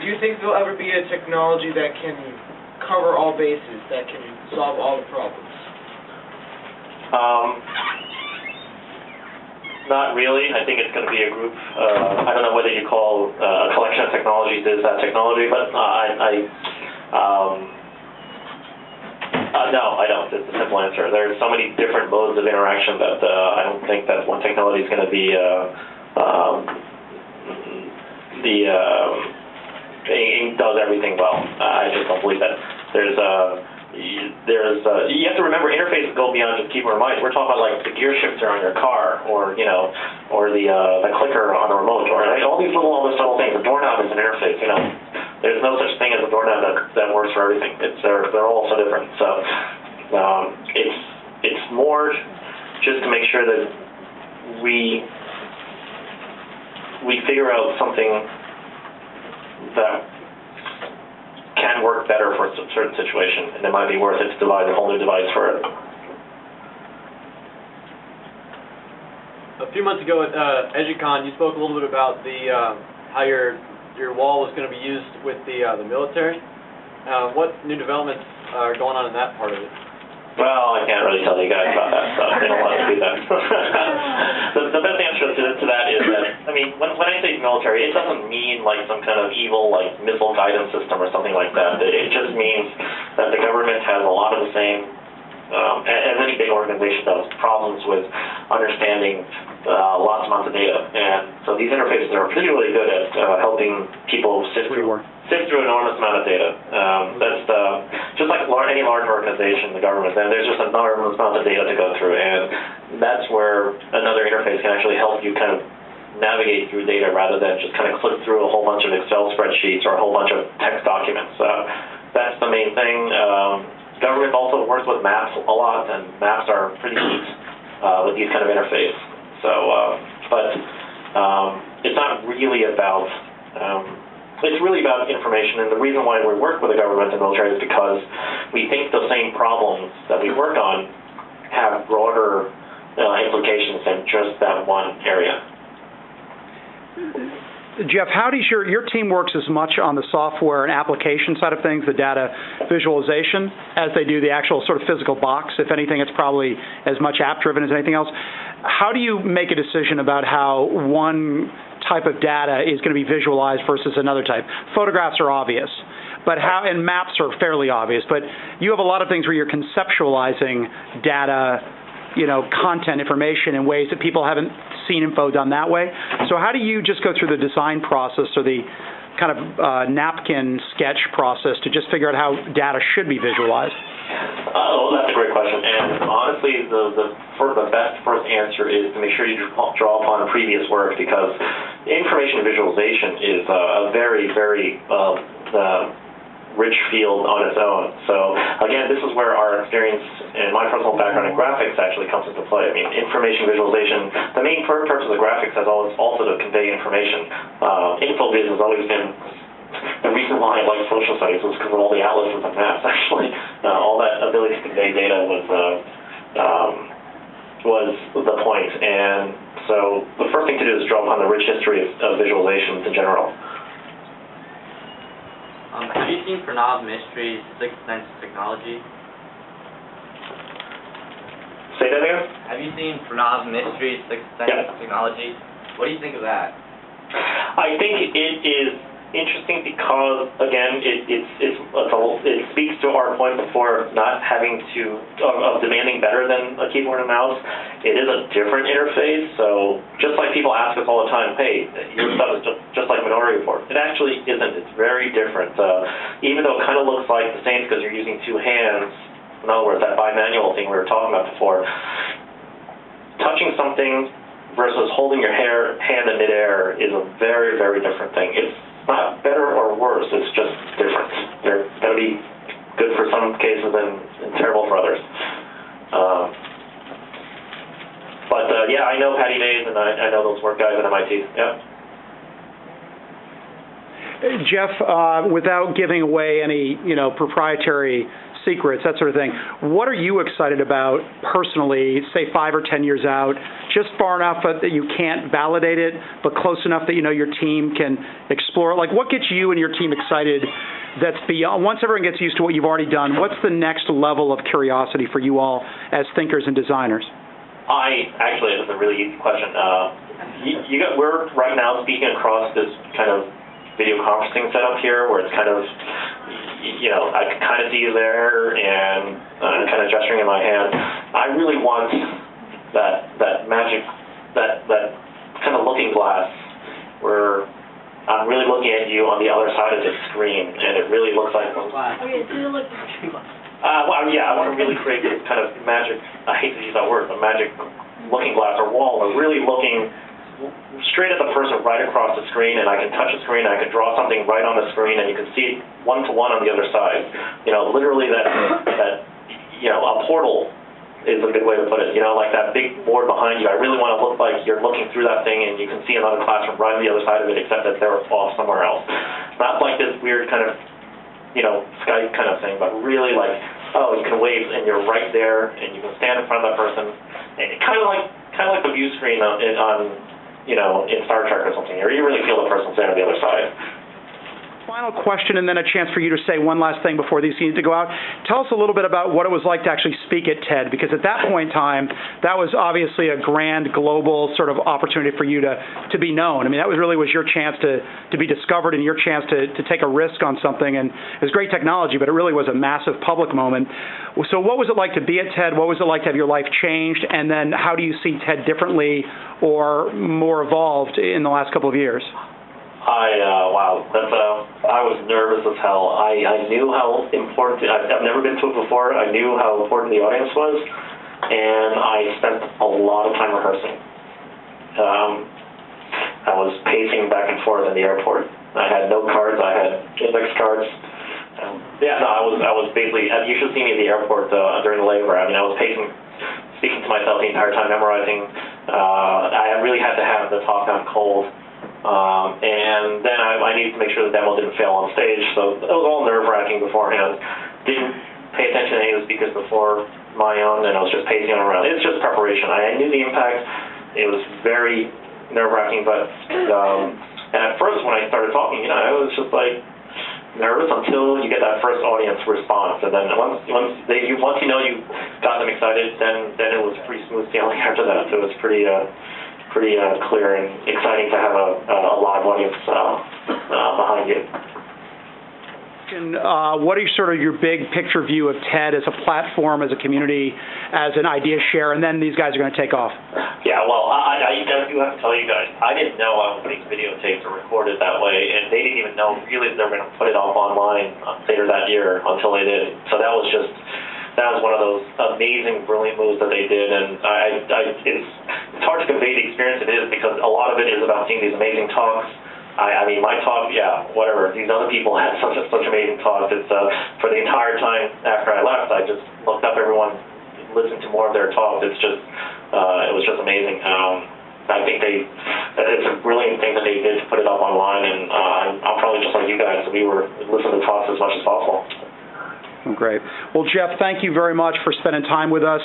do you think there'll ever be a technology that can cover all bases, that can solve all the problems? Not really. I think it's going to be a group. I don't know whether you call a collection of technologies is that technology, but no, I don't. It's a simple answer. There's so many different modes of interaction that I don't think that one technology is going to be does everything well. I just don't believe that. You have to remember interfaces go beyond just keyboard and mouse. We're talking about like the gear shifter on your car, or or the clicker on the remote, or all these little subtle things. The doorknob is an interface. There's no such thing as a doorknob that works for everything. They're all so different. So it's more just to make sure that we figure out something that can work better for a certain situation, and it might be worth it to devise a whole new device for it. A few months ago at EduCon, you spoke a little bit about how your wall was going to be used with the military. What new developments are going on in that part of it? Well, I can't really tell you guys about that stuff. They don't want to do that. The best answer to that is that, I mean, when I say military, it doesn't mean like some kind of evil like missile guidance system or something like that. It just means that the government has a lot of the same, as any big organization does, problems with understanding lots and lots of data. And so these interfaces are particularly good at helping people sift through an enormous amount of data. That's just like any large organization, the government, then there's just an enormous amount of data to go through, and that's where another interface can actually help you kind of navigate through data rather than just kind of click through a whole bunch of Excel spreadsheets or a whole bunch of text documents. That's the main thing. Government also works with maps a lot, and maps are pretty neat with these kind of interface. So, but it's not really about. It's really about information, and the reason why we work with the government and military is because we think the same problems that we work on have broader implications than just that one area. Jeff, how does your team works as much on the software and application side of things, the data visualization, as they do the actual sort of physical box? If anything, it's probably as much app-driven as anything else. How do you make a decision about how one type of data is going to be visualized versus another type? Photographs are obvious, and maps are fairly obvious, but you have a lot of things where you're conceptualizing data, content information in ways that people haven't seen info done that way. So how do you just go through the design process or the kind of napkin sketch process to just figure out how data should be visualized? Oh, that's a great question. And honestly, the best first answer is to make sure you draw upon previous work, because information visualization is a very, very rich field on its own. So again, this is where our experience and my personal background in graphics actually comes into play. I mean, information visualization, the main purpose of the graphics has always also to convey information. InfoViz has always been, the reason why I like social studies was because of all the atlases and maps, actually. All that ability to convey data was the point. And so the first thing to do is draw upon the rich history of visualizations in general. Have you seen Pranav Mistri's Sixth Sense technology? Say that again? Have you seen Pranav Mistri's Sixth Sense technology? What do you think of that? I think it is interesting because, again, it speaks to our point before not having of demanding better than a keyboard and mouse. It is a different interface, so just like people ask us all the time, hey, your stuff is just like Minority Report. It actually isn't. It's very different. Even though it kind of looks like the same because you're using two hands, in other words, that bimanual thing we were talking about before, touching something versus holding your hand in midair is a very, very different thing. It's not better or worse, it's just different. They're going to be good for some cases and terrible for others. But yeah, I know Patty Days, and I know those work guys at MIT. Yeah. Jeff, without giving away any proprietary secrets, that sort of thing. What are you excited about personally, say 5 or 10 years out, just far enough that you can't validate it, but close enough that you know your team can explore it? Like, what gets you and your team excited that's beyond, once everyone gets used to what you've already done, what's the next level of curiosity for you all as thinkers and designers? Actually, that's a really easy question. We're right now speaking across this kind of video conferencing setup here, where it's kind of, I can kind of see you there, and I'm kind of gesturing in my hand. I really want that magic, that kind of looking glass, where I'm really looking at you on the other side of the screen, and it really looks like. Okay, so you look. I want to really create this kind of magic, I hate to use that word, but magic looking glass or wall, or really looking straight at the person right across the screen, and I can touch the screen, I can draw something right on the screen, and you can see it one-to-one on the other side. Literally that a portal is a good way to put it. Like that big board behind you, I really want to look like you're looking through that thing and you can see another classroom right on the other side of it, except that they're off somewhere else. Not like this weird kind of Skype kind of thing, but really like, you can wave and you're right there and you can stand in front of that person. And kind of like the view screen in Star Trek or something, or you really feel the person standing on the other side. Final question, and then a chance for you to say one last thing before these need to go out. Tell us a little bit about what it was like to actually speak at TED, because at that point in time, that was obviously a grand global sort of opportunity for you to be known. I mean, that was your chance to be discovered and your chance to take a risk on something. And it was great technology, but it really was a massive public moment. So what was it like to be at TED? What was it like to have your life changed? And then how do you see TED differently or more evolved in the last couple of years? Wow, I was nervous as hell. I knew how important, I've never been to it before, I knew how important the audience was, and I spent a lot of time rehearsing. I was pacing back and forth in the airport. I had note cards, I had index cards. I was basically, you should see me at the airport during the layover. I mean, I was pacing, speaking to myself the entire time, memorizing. I really had to have the talk on cold. And then I needed to make sure the demo didn't fail on stage, so it was all nerve-wracking beforehand. Didn't pay attention to any of the speakers before my own, and I was just pacing around. It's just preparation. I knew the impact. It was very nerve-wracking, but and at first when I started talking, I was just like nervous until you get that first audience response, and then once you know you got them excited, then it was pretty smooth sailing after that. So it was pretty clear and exciting to have a live audience behind you. What are sort of your big picture view of TED as a platform, as a community, as an idea share, and then these guys are going to take off? Yeah, well, I do have to tell you guys, I didn't know I was putting videotapes or recorded that way, and they didn't even know really that they were going to put it up online later that year until they did. So that was one of those amazing, brilliant moves that they did, and it's hard to convey the experience it is, because a lot of it is about seeing these amazing talks. I mean, my talk, whatever. These other people had such amazing talks. It's for the entire time after I left, I just looked up everyone, listened to more of their talks. It's just, it was just amazing. I think it's a brilliant thing that they did to put it up online, and I'm probably just like you guys, so we were listening to talks as much as possible. Great. Well, Jeff, thank you very much for spending time with us.